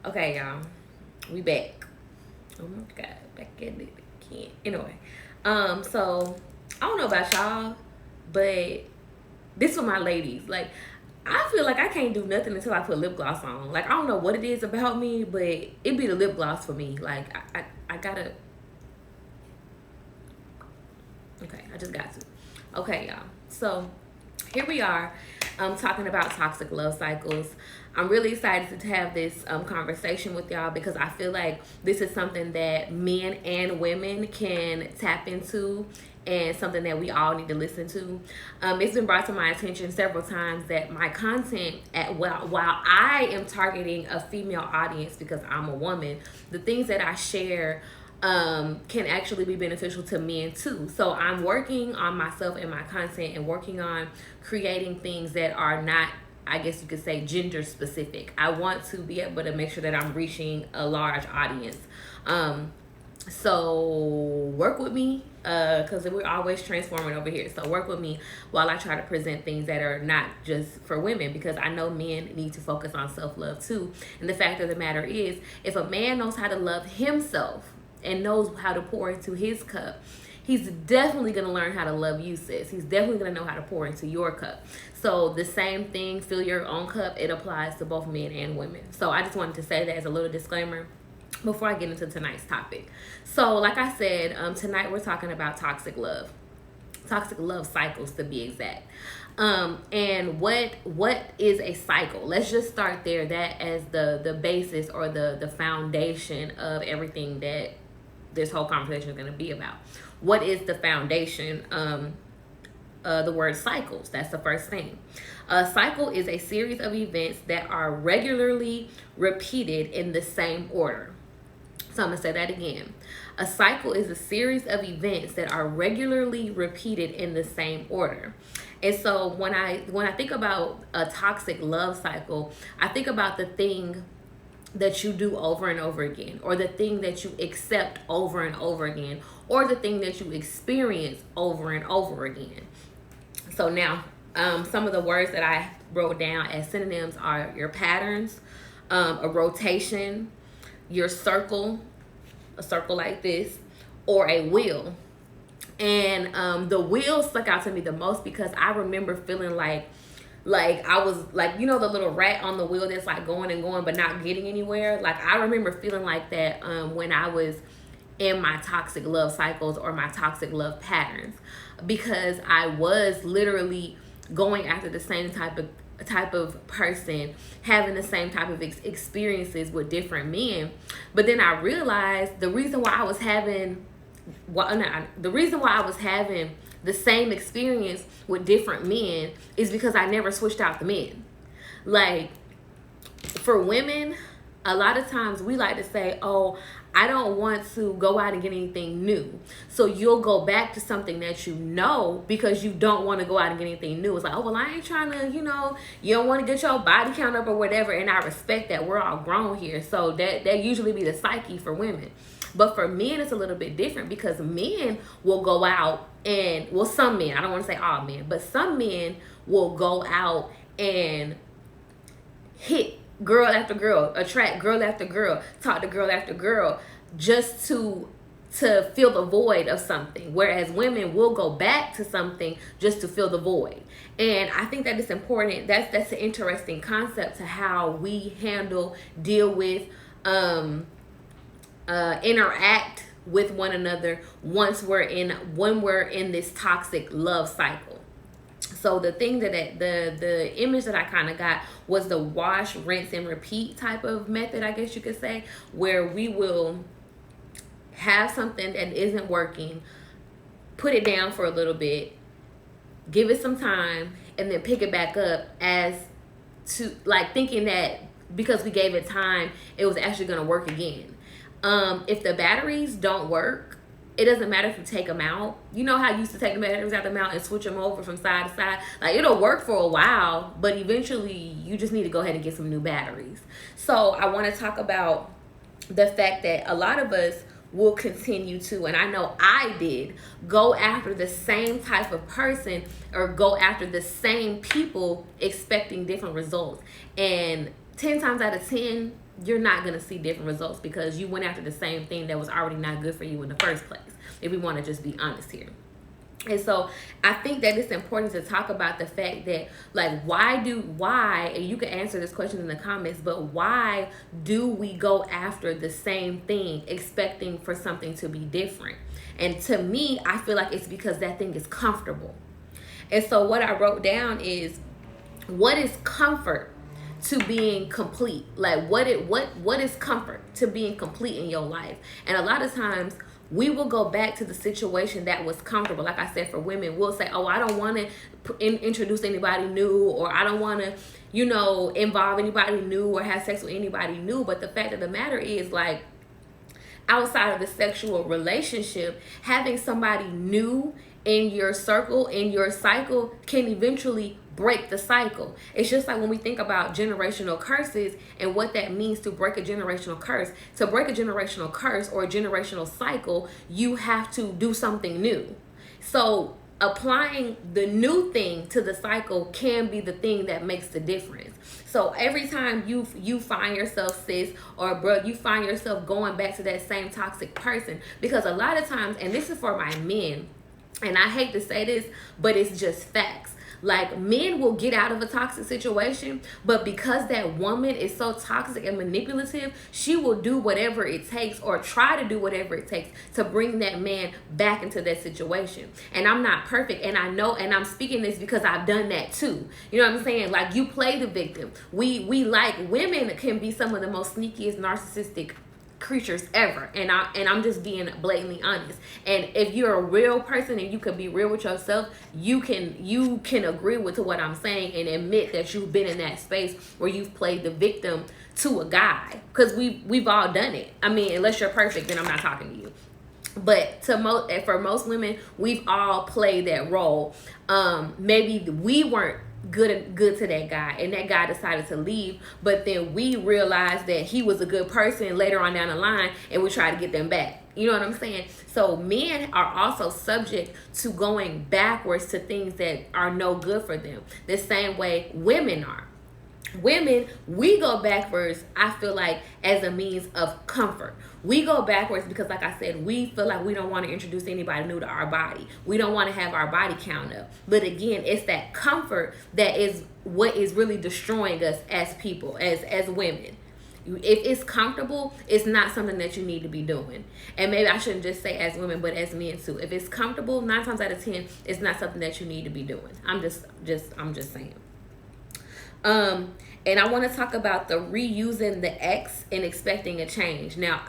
Okay, y'all, we back. Oh my god, back at it again. Anyway, so I don't know about y'all, but this for my ladies. Like, I feel like I can't do nothing until I put lip gloss on. Like, I don't know what it is about me, but it be the lip gloss for me. Like, I gotta. Okay, I just got to. Okay, y'all. So here we are, talking about toxic love cycles. I'm really excited to have this conversation with y'all because I feel like this is something that men and women can tap into and something that we all need to listen to. It's been brought to my attention several times that my content, while I am targeting a female audience because I'm a woman, the things that I share can actually be beneficial to men too. So I'm working on myself and my content and working on creating things that are not, I guess you could say, gender specific. I want to be able to make sure that I'm reaching a large audience. So work with me, because we're always transforming over here. So work with me while I try to present things that are not just for women, because I know men need to focus on self-love too. And the fact of the matter is, if a man knows how to love himself and knows how to pour into his cup, he's definitely going to learn how to love you, sis. He's definitely going to know how to pour into your cup. So the same thing, fill your own cup, it applies to both men and women. So I just wanted to say that as a little disclaimer before I get into tonight's topic. So like I said, tonight we're talking about toxic love cycles, to be exact. And what is a cycle? Let's just start there, that as the basis or the foundation of everything that this whole conversation is going to be about. What is the foundation? The word cycles. That's the first thing. A cycle is a series of events that are regularly repeated in the same order. So I'm going to say that again. A cycle is a series of events that are regularly repeated in the same order. And so when I think about a toxic love cycle, I think about the thing that you do over and over again, or the thing that you accept over and over again, or the thing that you experience over and over again. So now, some of the words that I wrote down as synonyms are your patterns, a rotation, your circle, a circle like this, or a wheel. And the wheel stuck out to me the most because I remember feeling like I was like, you know, the little rat on the wheel that's like going and going but not getting anywhere. Like, I remember feeling like that when I was in my toxic love cycles or my toxic love patterns, because I was literally going after the same type of person, having the same type of experiences with different men. But then I realized the reason why I was having the same experience with different men is because I never switched out the men. Like, for women, a lot of times we like to say, oh, I don't want to go out and get anything new. So you'll go back to something that you know because you don't want to go out and get anything new. It's like, oh, well, I ain't trying to, you don't want to get your body count up or whatever. And I respect that. We're all grown here. So that usually be the psyche for women. But for men, it's a little bit different because men will go out and, well, some men, I don't want to say all men, but some men will go out and hit girl after girl, attract girl after girl, talk to girl after girl, just to fill the void of something. Whereas women will go back to something just to fill the void. And I think that it's important. That's an interesting concept to how we deal with, interact with one another when we're in this toxic love cycle. So the thing the image that I kind of got was the wash, rinse, and repeat type of method, I guess you could say, where we will have something that isn't working, put it down for a little bit, give it some time, and then pick it back up as to, like, thinking that because we gave it time, it was actually going to work again. If the batteries don't work, it doesn't matter if you take them out. You know how you used to take the batteries out of them out and switch them over from side to side? Like, it'll work for a while, but eventually you just need to go ahead and get some new batteries. So I want to talk about the fact that a lot of us will continue to, and I know I did, go after the same type of person or go after the same people expecting different results. And 10 times out of 10, you're not going to see different results because you went after the same thing that was already not good for you in the first place, if we want to just be honest here. And so I think that it's important to talk about the fact that, like, why, and you can answer this question in the comments, but why do we go after the same thing expecting for something to be different? And to me, I feel like it's because that thing is comfortable. And so what I wrote down is, what is comfort to being complete? Like, what is comfort to being complete in your life? And a lot of times we will go back to the situation that was comfortable. Like I said, for women, we'll say, oh, I don't want to introduce anybody new, or I don't want to, involve anybody new or have sex with anybody new. But the fact of the matter is, like, outside of the sexual relationship, having somebody new in your circle, in your cycle, can eventually break the cycle. It's just like when we think about generational curses and what that means to break a generational curse. To break a generational curse or a generational cycle, you have to do something new. So applying the new thing to the cycle can be the thing that makes the difference. So every time you find yourself, sis or bro, you find yourself going back to that same toxic person, because a lot of times, and this is for my men, and I hate to say this, but it's just facts. Like, men will get out of a toxic situation, but because that woman is so toxic and manipulative, she will do whatever it takes, or try to do whatever it takes, to bring that man back into that situation. And I'm not perfect, and I know, and I'm speaking this because I've done that too. You know what I'm saying? Like, you play the victim. We like, women can be some of the most sneakiest narcissistic creatures ever, and I'm just being blatantly honest. And if you're a real person and you can be real with yourself, you can agree with what I'm saying and admit that you've been in that space where you've played the victim to a guy, because we've all done it. I mean, unless you're perfect, then I'm not talking to you. But for most women, we've all played that role. Maybe we weren't good to that guy, and that guy decided to leave, but then we realized that he was a good person later on down the line, and we try to get them back. You know what I'm saying? So men are also subject to going backwards to things that are no good for them, the same way women are. Women, we go backwards, I feel like, as a means of comfort. We go backwards because, like I said, we feel like we don't want to introduce anybody new to our body. We don't want to have our body count up. But again, it's that comfort that is what is really destroying us as people, as women. If it's comfortable, it's not something that you need to be doing. And maybe I shouldn't just say as women, but as men too. If it's comfortable, 9 times out of 10, it's not something that you need to be doing. I'm just saying. And I want to talk about the reusing the ex and expecting a change. Now,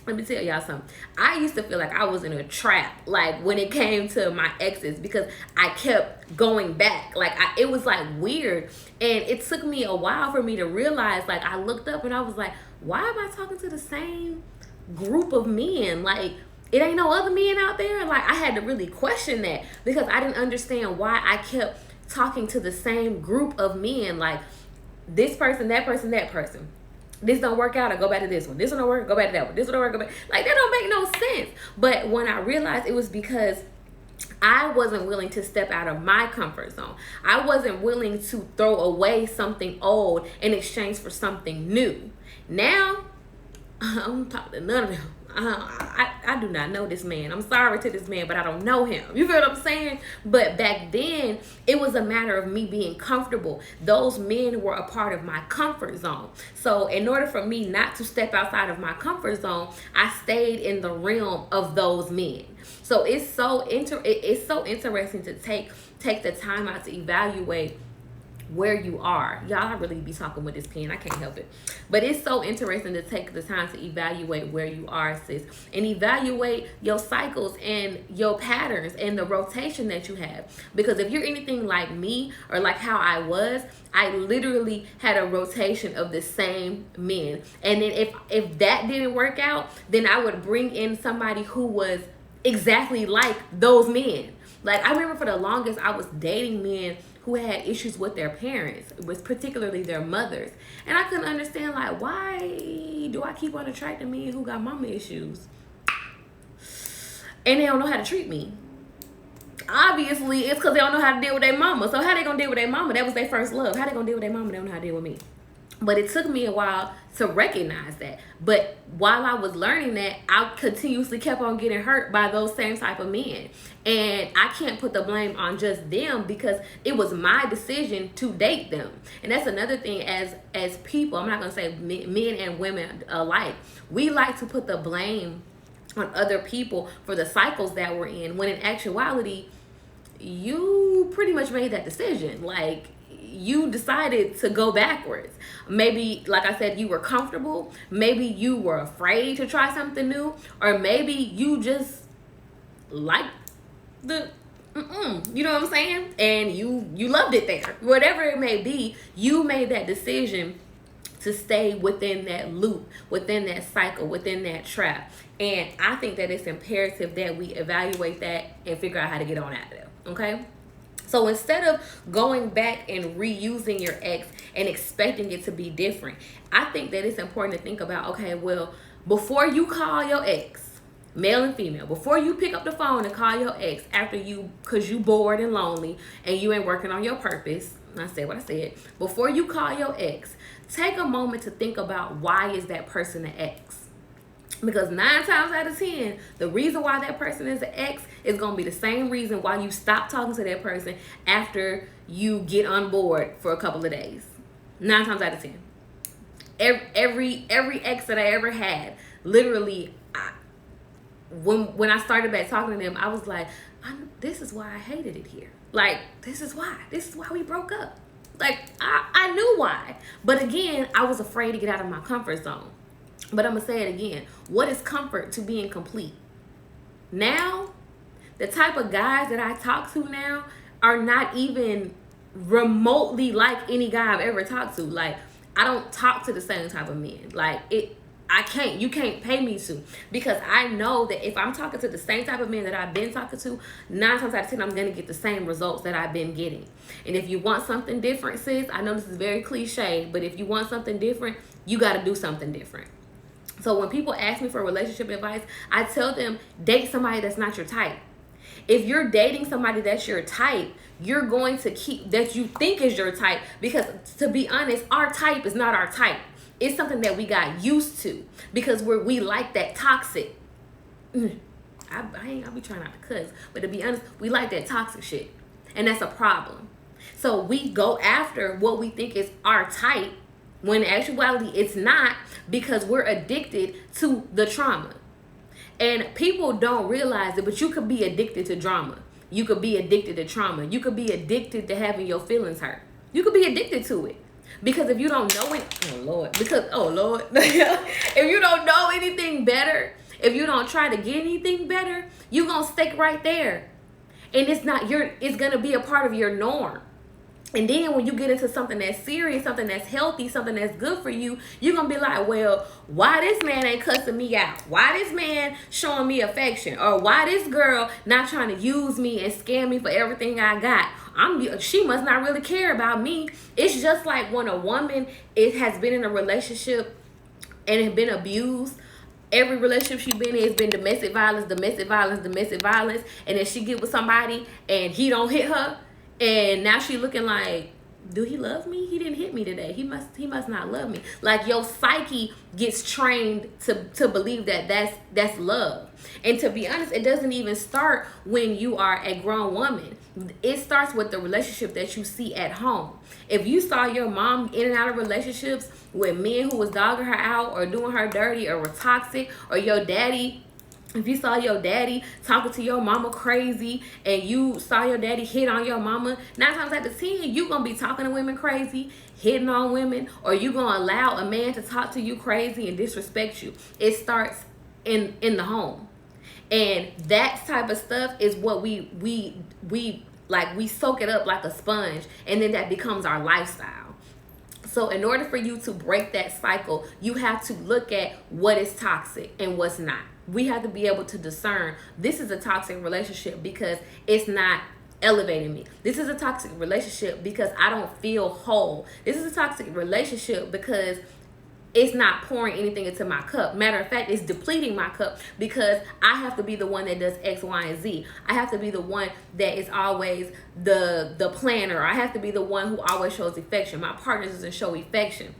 let me tell y'all something. I used to feel like I was in a trap, like, when it came to my exes, because I kept going back. Like, it was like weird. And it took me a while for me to realize, like, I looked up and I was like, why am I talking to the same group of men? Like, it ain't no other men out there? Like, I had to really question that, because I didn't understand why I kept talking to the same group of men. Like, this person, that person, that person. This don't work out, I go back to this one. This one don't work, go back to that one. This one don't work, go back. Like, that don't make no sense. But when I realized, it was because I wasn't willing to step out of my comfort zone. I wasn't willing to throw away something old in exchange for something new. Now, I don't talk to none of them. I do not know this man. I'm sorry to this man, but I don't know him. You feel what I'm saying? But back then, it was a matter of me being comfortable. Those men were a part of my comfort zone. So in order for me not to step outside of my comfort zone, I stayed in the realm of those men. So it's so interesting to take the time out to evaluate where you are. Y'all, I really be talking with this pen. I can't help it. But it's so interesting to take the time to evaluate where you are, sis. And evaluate your cycles and your patterns and the rotation that you have. Because if you're anything like me, or like how I was, I literally had a rotation of the same men. And then if that didn't work out, then I would bring in somebody who was exactly like those men. Like, I remember for the longest, I was dating men who had issues with their parents, was particularly their mothers. And I couldn't understand, like, why do I keep on attracting men who got mama issues? And they don't know how to treat me. Obviously, it's because they don't know how to deal with their mama. So how they gonna deal with their mama? That was their first love. How they gonna deal with their mama? They don't know how to deal with me. But it took me a while to recognize that. But while I was learning that, I continuously kept on getting hurt by those same type of men. And I can't put the blame on just them, because it was my decision to date them. And that's another thing, as people, I'm not going to say men and women alike, we like to put the blame on other people for the cycles that we're in, when in actuality, you pretty much made that decision. Like, you decided to go backwards. Maybe, like I said, you were comfortable. Maybe you were afraid to try something new. Or maybe you just like the you know what I'm saying? And you loved it there. Whatever it may be, you made that decision to stay within that loop, within that cycle, within that trap. And I think that it's imperative that we evaluate that and figure out how to get on out of there. Okay? So instead of going back and reusing your ex and expecting it to be different, I think that it's important to think about, okay, well, before you call your ex, male and female, before you pick up the phone and call your ex because you bored and lonely and you ain't working on your purpose, I said what I said, before you call your ex, take a moment to think about, why is that person an ex? Because 9 times out of 10, the reason why that person is an ex is going to be the same reason why you stop talking to that person after you get on board for a couple of days. 9 times out of 10. Every ex that I ever had, literally, when I started back talking to them, I was like, this is why I hated it here. Like, this is why we broke up. Like, I knew why. But again, I was afraid to get out of my comfort zone. But I'm going to say it again. What is comfort to being complete? Now, the type of guys that I talk to now are not even remotely like any guy I've ever talked to. Like, I don't talk to the same type of men. Like, you can't pay me to. Because I know that if I'm talking to the same type of men that I've been talking to, 9 times out of 10, I'm going to get the same results that I've been getting. And if you want something different, sis, I know this is very cliche, but if you want something different, you got to do something different. So when people ask me for relationship advice, I tell them, date somebody that's not your type. If you're dating somebody that's your type, you're going to keep that you think is your type, because to be honest, our type is not our type. It's something that we got used to because we like that toxic. I'll be trying not to cuss, but to be honest, we like that toxic shit. And that's a problem. So we go after what we think is our type, when in actuality it's not, because we're addicted to the trauma. And people don't realize it, but you could be addicted to drama. You could be addicted to trauma. You could be addicted to having your feelings hurt. You could be addicted to it. Because if you don't know it, oh Lord, if you don't know anything better, if you don't try to get anything better, you're going to stick right there. And it's going to be a part of your norm. And then when you get into something that's serious, something that's healthy, something that's good for you, you're going to be like, well, why this man ain't cussing me out? Why this man showing me affection? Or why this girl not trying to use me and scam me for everything I got? She must not really care about me. It's just like when a woman has been in a relationship and has been abused. Every relationship she's been in has been domestic violence. And then she get with somebody and he don't hit her. And now she looking like, do he love me? He didn't hit me today. He must not love me. Like, your psyche gets trained to believe that that's love. And to be honest, it doesn't even start when you are a grown woman. It starts with the relationship that you see at home. If you saw your mom in and out of relationships with men who was dogging her out or doing her dirty or were toxic, or your daddy, if you saw your daddy talking to your mama crazy and you saw your daddy hit on your mama, 9 times out of 10, you going to be talking to women crazy, hitting on women, or you going to allow a man to talk to you crazy and disrespect you. It starts in the home. And that type of stuff is what we soak it up like a sponge, and then that becomes our lifestyle. So in order for you to break that cycle, you have to look at what is toxic and what's not. We have to be able to discern, this is a toxic relationship because it's not elevating me. This is a toxic relationship because I don't feel whole. This is a toxic relationship because it's not pouring anything into my cup. Matter of fact, it's depleting my cup because I have to be the one that does X, Y, and Z. I have to be the one that is always the planner. I have to be the one who always shows affection. My partner doesn't show affection.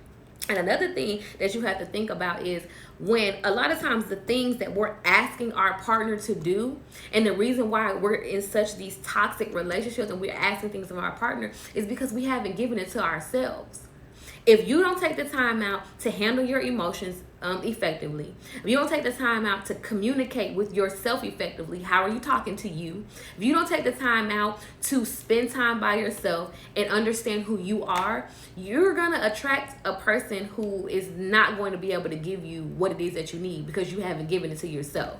And another thing that you have to think about is when a lot of times the things that we're asking our partner to do, and the reason why we're in such these toxic relationships and we're asking things of our partner is because we haven't given it to ourselves. If you don't take the time out to handle your emotions effectively, if you don't take the time out to communicate with yourself effectively, how are you talking to you? If you don't take the time out to spend time by yourself and understand who you are, you're going to attract a person who is not going to be able to give you what it is that you need because you haven't given it to yourself.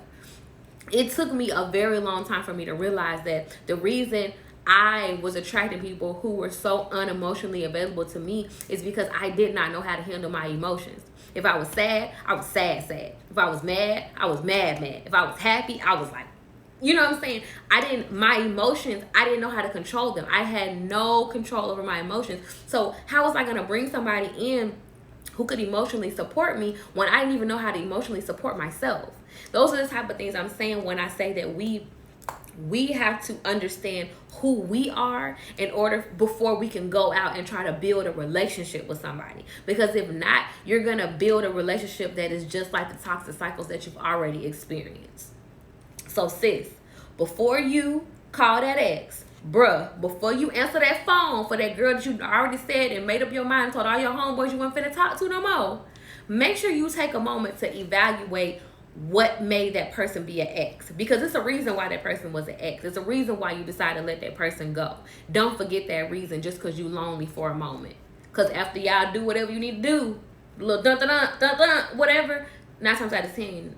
It took me a very long time for me to realize that the reason I was attracting people who were so unemotionally available to me is because I did not know how to handle my emotions. If I was sad, I was sad. If I was mad, I was mad. If I was happy, I was like, you know what I'm saying? My emotions, I didn't know how to control them. I had no control over my emotions. So how was I going to bring somebody in who could emotionally support me when I didn't even know how to emotionally support myself? Those are the type of things I'm saying when I say that we have to understand who we are in order before we can go out and try to build a relationship with somebody. Because if not, you're going to build a relationship that is just like the toxic cycles that you've already experienced. So sis, before you call that ex, bruh, before you answer that phone for that girl that you already said and made up your mind and told all your homeboys you weren't finna talk to no more, make sure you take a moment to evaluate what made that person be an ex, because it's a reason why that person was an ex. It's a reason why you decided to let that person go. Don't forget that reason just because you lonely for a moment. Because after y'all do whatever you need to do, little dun dun dun dun dun, whatever, 9 times out of 10,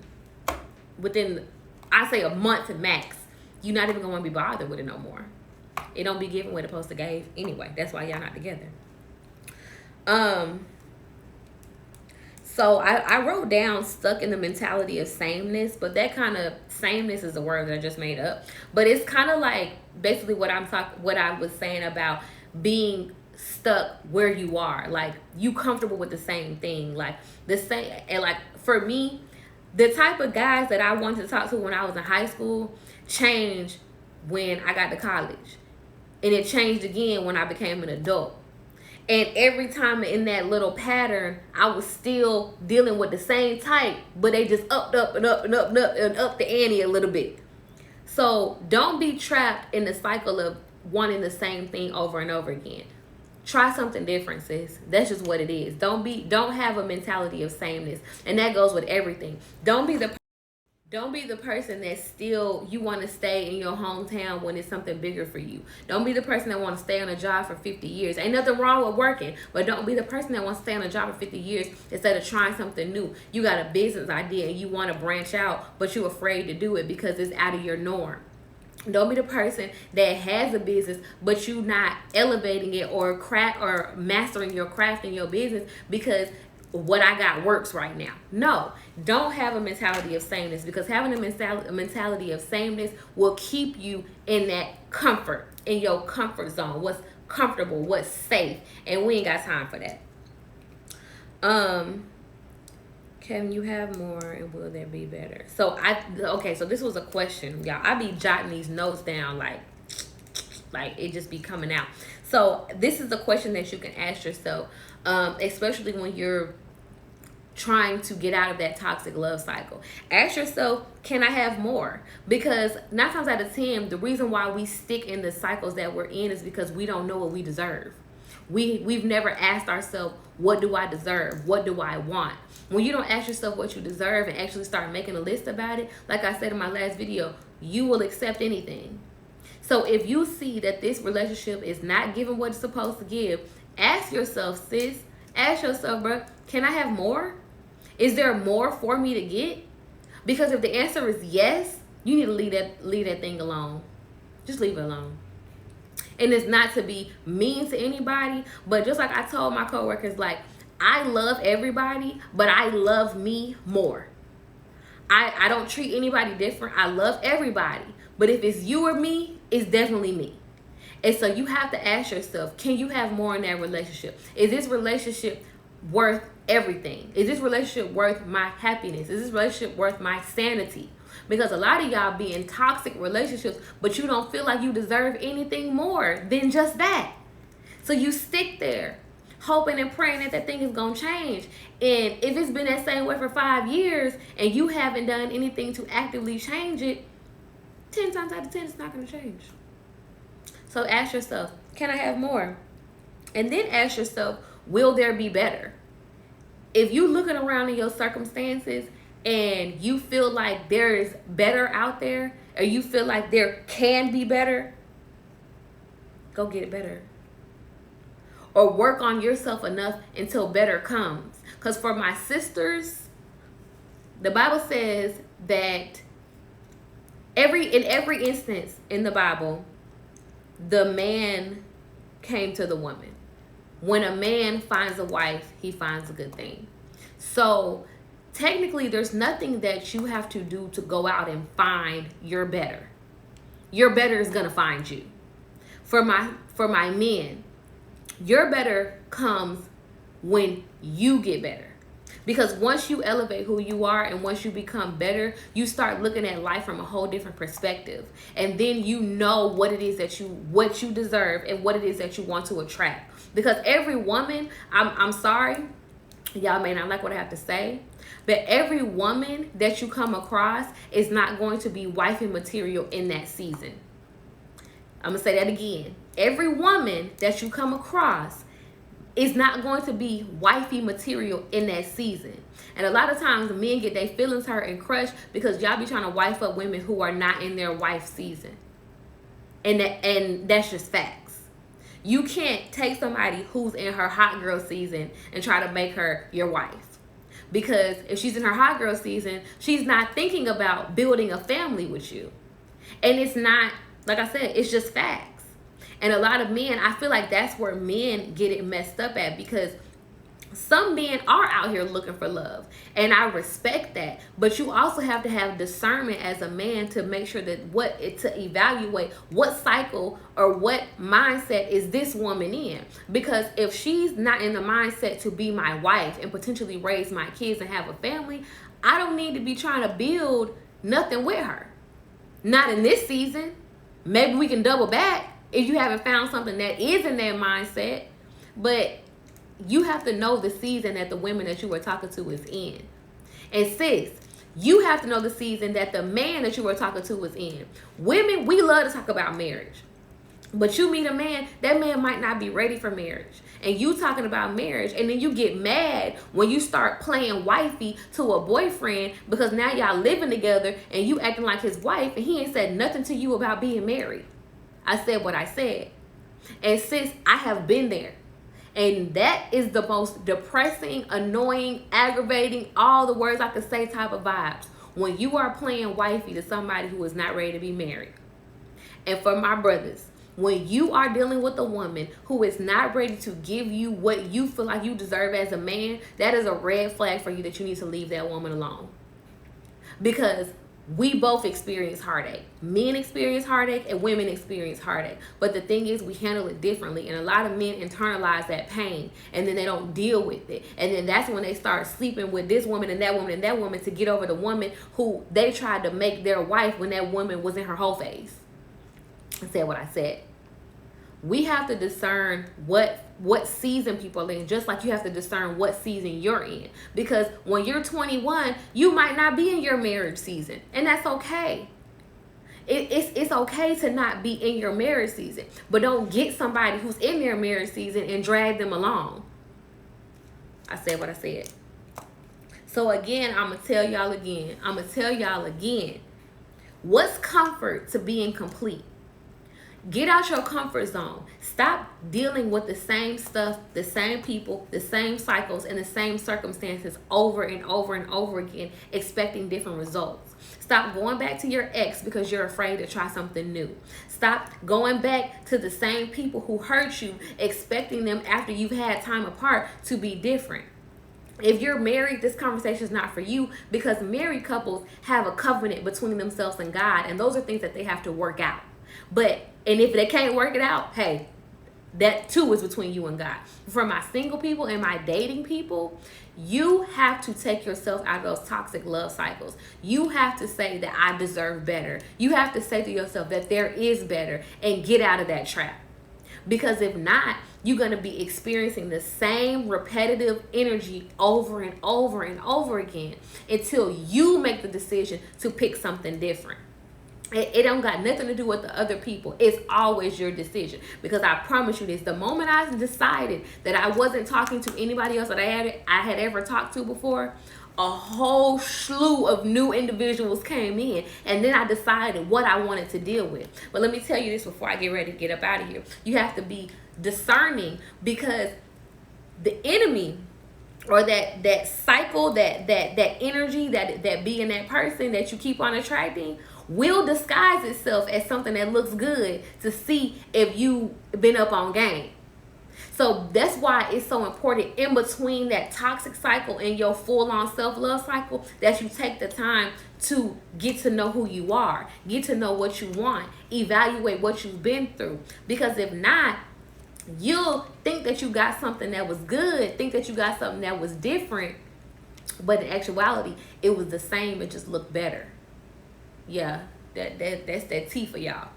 within I say a month max, you're not even gonna want to be bothered with it no more. It don't be given what it's supposed to give anyway. That's why y'all not together. So I wrote down stuck in the mentality of sameness, but that kind of sameness is a word that I just made up. But it's kind of like basically what I was saying about being stuck where you are. Like you comfortable with the same thing, like the same. And like for me, the type of guys that I wanted to talk to when I was in high school changed when I got to college, and it changed again when I became an adult. And every time in that little pattern, I was still dealing with the same type, but they just upped up and up and up and up and up the ante a little bit. So don't be trapped in the cycle of wanting the same thing over and over again. Try something different, sis. That's just what it is. Don't have a mentality of sameness. And that goes with everything. Don't be the person that still you want to stay in your hometown when it's something bigger for you. Don't be the person that want to stay on a job for 50 years. Ain't nothing wrong with working, but don't be the person that wants to stay on a job for 50 years instead of trying something new. You got a business idea and you want to branch out, but you're afraid to do it because it's out of your norm. Don't be the person that has a business, but you not elevating it or mastering your craft in your business because what I got works right now. No, don't have a mentality of sameness, because having a mentality of sameness will keep you in that comfort, in your comfort zone, what's comfortable, what's safe, and we ain't got time for that. Can you have more and will there be better? So so this was a question, y'all. I be jotting these notes down like it just be coming out. So this is a question that you can ask yourself, especially when you're trying to get out of that toxic love cycle. Ask yourself, can I have more? Because 9 times out of 10, the reason why we stick in the cycles that we're in is because we don't know what we deserve. We've never asked ourselves, what do I deserve? What do I want? When you don't ask yourself what you deserve and actually start making a list about it, like I said in my last video, you will accept anything. So if you see that this relationship is not giving what it's supposed to give, ask yourself, sis, ask yourself, bro, can I have more? Is there more for me to get? Because if the answer is yes, you need to leave that thing alone. Just leave it alone. And it's not to be mean to anybody, but just like I told my coworkers, like, I love everybody, but I love me more. I don't treat anybody different. I love everybody. But if it's you or me, it's definitely me. And so you have to ask yourself, can you have more in that relationship? Is this relationship worth everything? Is this relationship worth my happiness? Is this relationship worth my sanity? Because a lot of y'all be in toxic relationships, but you don't feel like you deserve anything more than just that. So you stick there. hoping and praying that that thing is going to change. And if it's been that same way for 5 years and you haven't done anything to actively change it, 10 times out of 10, it's not going to change. So ask yourself, can I have more? And then ask yourself, will there be better? If you're looking around in your circumstances and you feel like there is better out there, or you feel like there can be better, go get it better. Or work on yourself enough until better comes. Because for my sisters, the Bible says that in every instance in the Bible, the man came to the woman. When a man finds a wife, he finds a good thing. So technically, there's nothing that you have to do to go out and find your better. Your better is gonna find you. For my men, your better comes when you get better. Because once you elevate who you are and once you become better, you start looking at life from a whole different perspective. And then you know what it is that what you deserve and what it is that you want to attract. Because every woman, I'm sorry, y'all may not like what I have to say, but every woman that you come across is not going to be wifey material in that season. I'm going to say that again. Every woman that you come across is not going to be wifey material in that season. And a lot of times men get their feelings hurt and crushed because y'all be trying to wife up women who are not in their wife season. And that's just facts. You can't take somebody who's in her hot girl season and try to make her your wife. Because if she's in her hot girl season, she's not thinking about building a family with you. And it's not, like I said, it's just facts. And a lot of men, I feel like that's where men get it messed up at, because some men are out here looking for love. And I respect that. But you also have to have discernment as a man to make sure that to evaluate what cycle or what mindset is this woman in. Because if she's not in the mindset to be my wife and potentially raise my kids and have a family, I don't need to be trying to build nothing with her. Not in this season. Maybe we can double back if you haven't found something that is in that mindset. But you have to know the season that the women that you were talking to is in. And sis, you have to know the season that the man that you were talking to is in. Women, we love to talk about marriage. But you meet a man, that man might not be ready for marriage. And you talking about marriage, and then you get mad when you start playing wifey to a boyfriend because now y'all living together and you acting like his wife and he ain't said nothing to you about being married. I said what I said. And sis, I have been there. And that is the most depressing, annoying, aggravating, all the words I could say type of vibes. When you are playing wifey to somebody who is not ready to be married. And for my brothers, when you are dealing with a woman who is not ready to give you what you feel like you deserve as a man, that is a red flag for you that you need to leave that woman alone. Because we both experience heartache. Men experience heartache and women experience heartache. But the thing is, we handle it differently. And a lot of men internalize that pain and then they don't deal with it. And then that's when they start sleeping with this woman and that woman and that woman to get over the woman who they tried to make their wife when that woman was in her whole phase. I said what I said. We have to discern what season people are in, just like you have to discern what season you're in. Because when you're 21, you might not be in your marriage season, and that's okay. It's okay to not be in your marriage season, but don't get somebody who's in their marriage season and drag them along. I said what I said. So again, I'm gonna tell y'all again. What's comfort to being complete? Get out your comfort zone. Stop dealing with the same stuff, the same people, the same cycles, and the same circumstances over and over and over again, expecting different results. Stop going back to your ex because you're afraid to try something new. Stop going back to the same people who hurt you, expecting them after you've had time apart to be different. If you're married, this conversation is not for you, because married couples have a covenant between themselves and God, and those are things that they have to work out. And if they can't work it out, hey, that too is between you and God. For my single people and my dating people, you have to take yourself out of those toxic love cycles. You have to say that I deserve better. You have to say to yourself that there is better and get out of that trap. Because if not, you're going to be experiencing the same repetitive energy over and over and over again until you make the decision to pick something different. It don't got nothing to do with the other people. It's always your decision. Because I promise you this, the moment I decided that I wasn't talking to anybody else that I had ever talked to before, a whole slew of new individuals came in, and then I decided what I wanted to deal with. But let me tell you this before I get ready to get up out of here. You have to be discerning, because the enemy, or that cycle, that energy that be in that person that you keep on attracting, will disguise itself as something that looks good to see if you been up on game. So that's why it's so important, in between that toxic cycle and your full-on self-love cycle, that you take the time to get to know who you are, get to know what you want, evaluate what you've been through. Because if not, you'll think that you got something that was good, think that you got something that was different, but in actuality, it was the same, it just looked better. Yeah, that's that tea for y'all.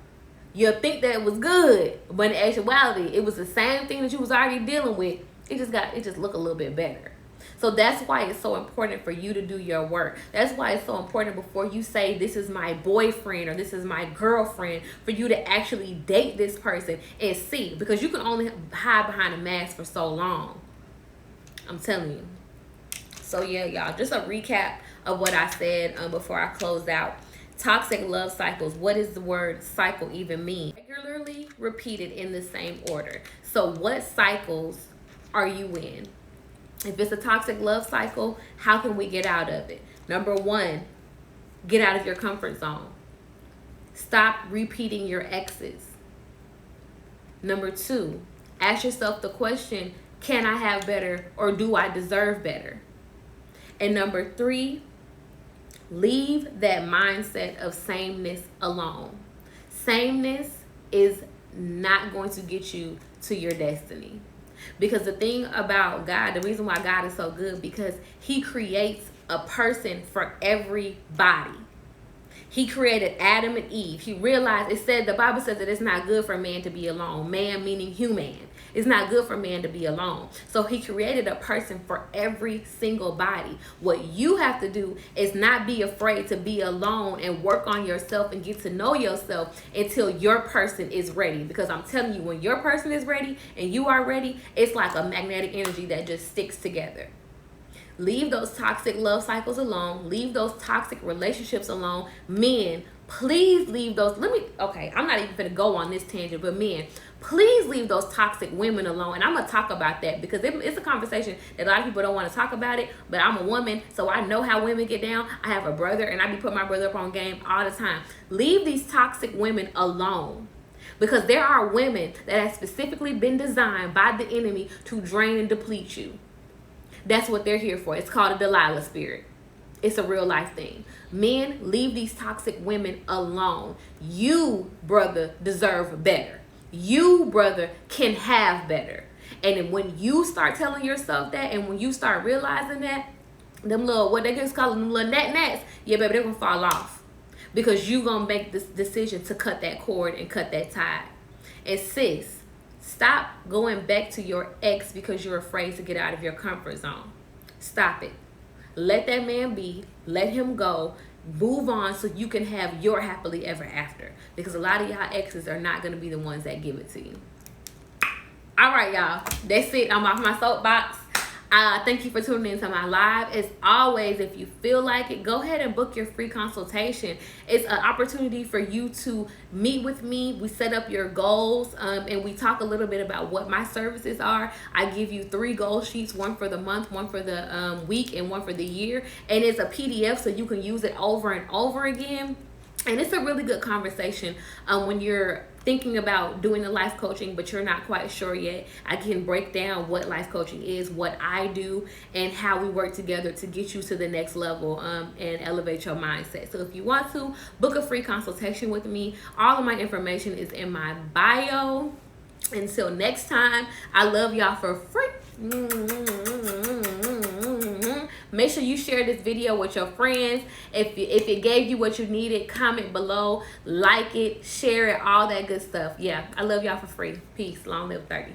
You'll think that it was good, but in actuality, it was the same thing that you was already dealing with. It just looked a little bit better. So that's why it's so important for you to do your work. That's why it's so important, before you say this is my boyfriend or this is my girlfriend, for you to actually date this person and see. Because you can only hide behind a mask for so long. I'm telling you. So yeah, y'all, just a recap of what I said before I closed out. Toxic love cycles. What does the word cycle even mean? Regularly repeated in the same order. So what cycles are you in? If it's a toxic love cycle, how can we get out of it? Number one, get out of your comfort zone. Stop repeating your exes. Number two, ask yourself the question, can I have better, or do I deserve better? And number three, leave that mindset of sameness alone. Sameness is not going to get you to your destiny. Because the thing about God, the reason why God is so good, because he creates a person for everybody. He created Adam and Eve. He realized, the Bible says that it's not good for man to be alone. Man meaning human. It's not good for man to be alone. So he created a person for every single body. What you have to do is not be afraid to be alone and work on yourself and get to know yourself until your person is ready. Because I'm telling you, when your person is ready and you are ready, it's like a magnetic energy that just sticks together. Leave those toxic love cycles alone. Leave those toxic relationships alone. Men, please leave those. I'm not even going to go on this tangent, but men, please leave those toxic women alone. And I'm going to talk about that, because it's a conversation that a lot of people don't want to talk about it, but I'm a woman, so I know how women get down. I have a brother, and I be putting my brother up on game all the time. Leave these toxic women alone. Because there are women that have specifically been designed by the enemy to drain and deplete you. That's what they're here for. It's called a Delilah spirit. It's a real life thing. Men, leave these toxic women alone. You, brother, deserve better. You, brother, can have better. And when you start telling yourself that, and when you start realizing that, them little, what they just call them little gnats, yeah, baby, they're going to fall off. Because you going to make this decision to cut that cord and cut that tie. And sis, stop going back to your ex because you're afraid to get out of your comfort zone. Stop it. Let that man be. Let him go. Move on so you can have your happily ever after. Because a lot of y'all exes are not going to be the ones that give it to you. All right, y'all. That's it. I'm off my soapbox. Thank you for tuning into my live. As always, if you feel like it, go ahead and book your free consultation. It's an opportunity for you to meet with me. We set up your goals, and we talk a little bit about what my services are. I give you 3 goal sheets, one for the month, one for the week, and one for the year. And it's a PDF, so you can use it over and over again. And it's a really good conversation when you're thinking about doing the life coaching, but you're not quite sure yet. I can break down what life coaching is, what I do, and how we work together to get you to the next level and elevate your mindset. So if you want to, book a free consultation with me. All of my information is in my bio. Until next time, I love y'all for free. Make sure you share this video with your friends. If it gave you what you needed, comment below, like it, share it, all that good stuff. Yeah, I love y'all for free. Peace. Long live 30.